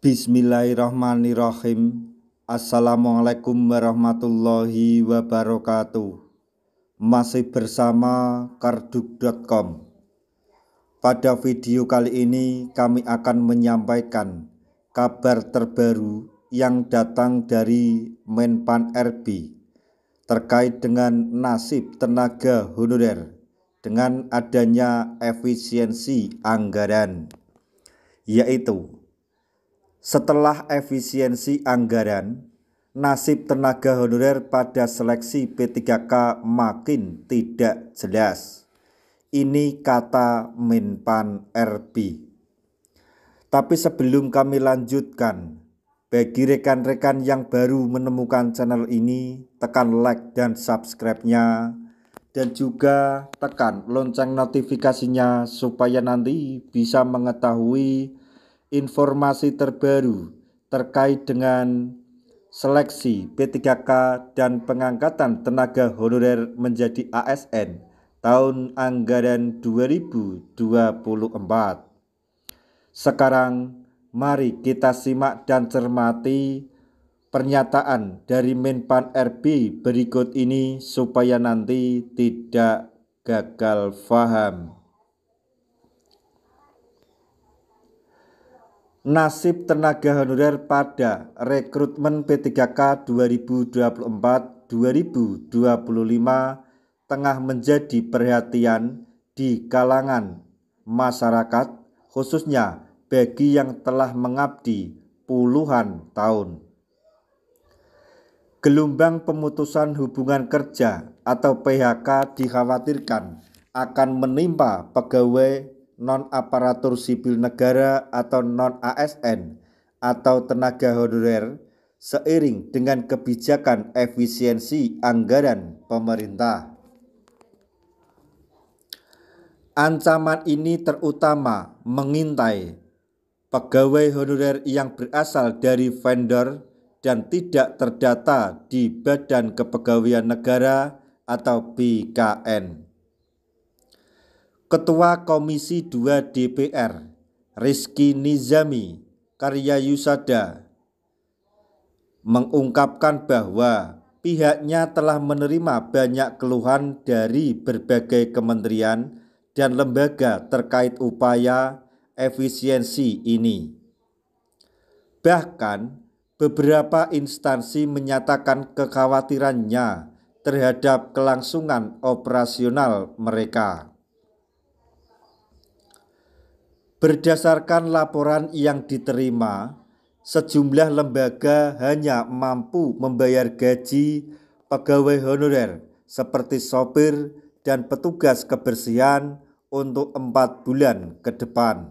Bismillahirrahmanirrahim. Assalamualaikum warahmatullahi wabarakatuh. Masih bersama karduk.com. Pada video kali ini kami akan menyampaikan kabar terbaru yang datang dari Menpan RB terkait dengan nasib tenaga honorer dengan adanya efisiensi anggaran, yaitu setelah efisiensi anggaran, nasib tenaga honorer pada seleksi P3K makin tidak jelas. Ini kata Menpan RB. Tapi sebelum kami lanjutkan, bagi rekan-rekan yang baru menemukan channel ini, tekan like dan subscribe-nya, dan juga tekan lonceng notifikasinya supaya nanti bisa mengetahui informasi terbaru terkait dengan seleksi P3K dan pengangkatan tenaga honorer menjadi ASN tahun anggaran 2024. Sekarang mari kita simak dan cermati pernyataan dari Menpan RB berikut ini supaya nanti tidak gagal paham. Nasib tenaga honorer pada rekrutmen P3K 2024-2025 tengah menjadi perhatian di kalangan masyarakat, khususnya bagi yang telah mengabdi puluhan tahun. Gelombang pemutusan hubungan kerja atau PHK dikhawatirkan akan menimpa pegawai non-aparatur sipil negara atau non-ASN atau tenaga honorer seiring dengan kebijakan efisiensi anggaran pemerintah. Ancaman ini terutama mengintai pegawai honorer yang berasal dari vendor dan tidak terdata di Badan Kepegawaian Negara atau BKN. Ketua Komisi 2 DPR, Rizky Nizami Karyayusada, mengungkapkan bahwa pihaknya telah menerima banyak keluhan dari berbagai kementerian dan lembaga terkait upaya efisiensi ini. Bahkan, beberapa instansi menyatakan kekhawatirannya terhadap kelangsungan operasional mereka. Berdasarkan laporan yang diterima, sejumlah lembaga hanya mampu membayar gaji pegawai honorer seperti sopir dan petugas kebersihan untuk 4 bulan ke depan.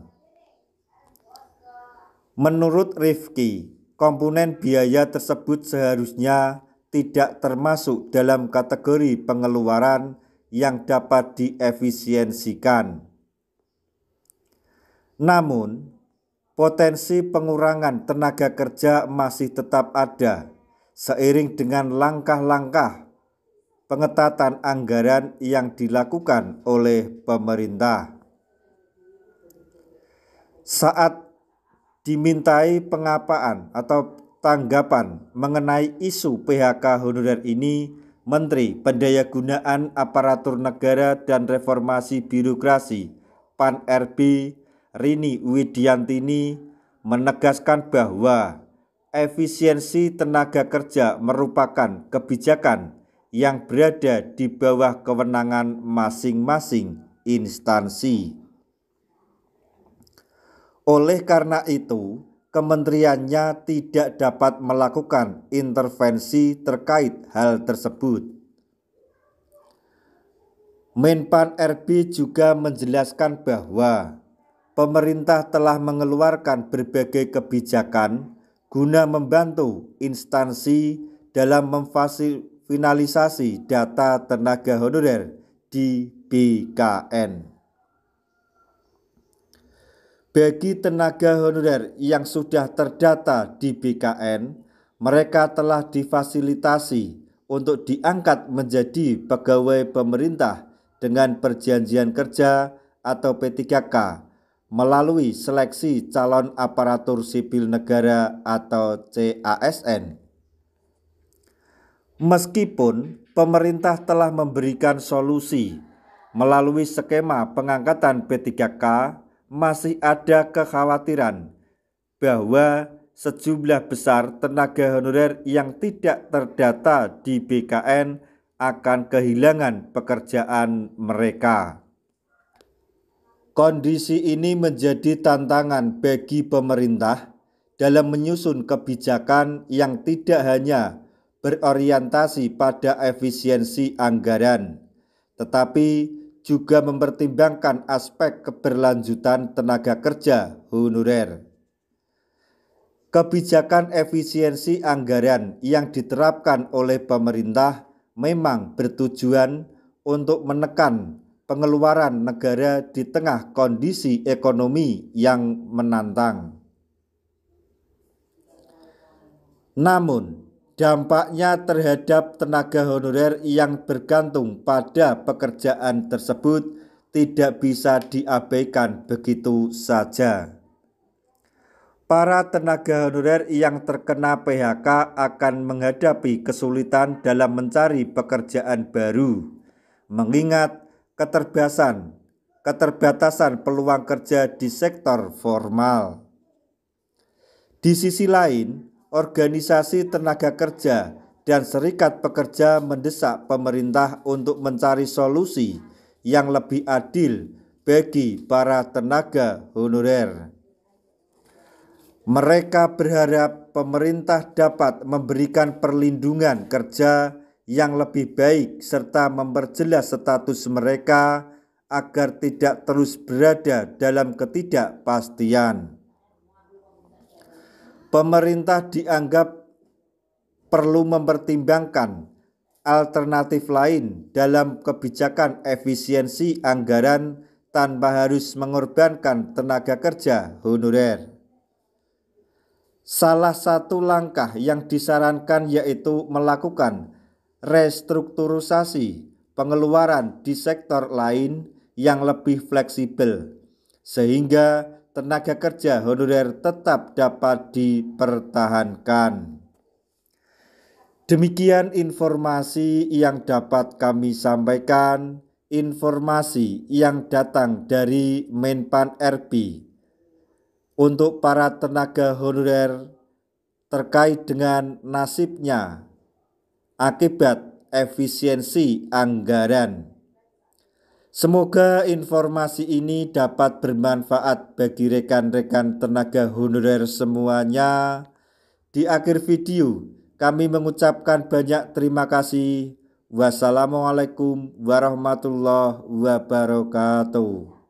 Menurut Rifki, komponen biaya tersebut seharusnya tidak termasuk dalam kategori pengeluaran yang dapat diefisiensikan. Namun, potensi pengurangan tenaga kerja masih tetap ada seiring dengan langkah-langkah pengetatan anggaran yang dilakukan oleh pemerintah. Saat dimintai pengapaan atau tanggapan mengenai isu PHK honorer ini, Menteri Pendayagunaan Aparatur Negara dan Reformasi Birokrasi PAN RB Rini Widiantini menegaskan bahwa efisiensi tenaga kerja merupakan kebijakan yang berada di bawah kewenangan masing-masing instansi. Oleh karena itu, kementeriannya tidak dapat melakukan intervensi terkait hal tersebut. Menpan RB juga menjelaskan bahwa pemerintah telah mengeluarkan berbagai kebijakan guna membantu instansi dalam memfinalisasi data tenaga honorer di BKN. Bagi tenaga honorer yang sudah terdata di BKN, mereka telah difasilitasi untuk diangkat menjadi pegawai pemerintah dengan perjanjian kerja atau P3K melalui seleksi calon aparatur sipil negara atau CASN. Meskipun pemerintah telah memberikan solusi melalui skema pengangkatan P3K, masih ada kekhawatiran bahwa sejumlah besar tenaga honorer yang tidak terdata di BKN akan kehilangan pekerjaan mereka. Kondisi ini menjadi tantangan bagi pemerintah dalam menyusun kebijakan yang tidak hanya berorientasi pada efisiensi anggaran, tetapi juga mempertimbangkan aspek keberlanjutan tenaga kerja honorer. Kebijakan efisiensi anggaran yang diterapkan oleh pemerintah memang bertujuan untuk menekan pengeluaran negara di tengah kondisi ekonomi yang menantang. Namun, dampaknya terhadap tenaga honorer yang bergantung pada pekerjaan tersebut tidak bisa diabaikan begitu saja. Para tenaga honorer yang terkena PHK akan menghadapi kesulitan dalam mencari pekerjaan baru, mengingat keterbatasan peluang kerja di sektor formal. Di sisi lain, organisasi tenaga kerja dan serikat pekerja mendesak pemerintah untuk mencari solusi yang lebih adil bagi para tenaga honorer. Mereka berharap pemerintah dapat memberikan perlindungan kerja yang lebih baik serta memperjelas status mereka agar tidak terus berada dalam ketidakpastian. Pemerintah dianggap perlu mempertimbangkan alternatif lain dalam kebijakan efisiensi anggaran tanpa harus mengorbankan tenaga kerja honorer. Salah satu langkah yang disarankan yaitu melakukan restrukturisasi pengeluaran di sektor lain yang lebih fleksibel, sehingga tenaga kerja honorer tetap dapat dipertahankan. Demikian informasi yang dapat kami sampaikan, informasi yang datang dari Menpan RB untuk para tenaga honorer terkait dengan nasibnya akibat efisiensi anggaran. Semoga informasi ini dapat bermanfaat bagi rekan-rekan tenaga honorer semuanya. Di akhir video, kami mengucapkan banyak terima kasih. Wassalamualaikum warahmatullahi wabarakatuh.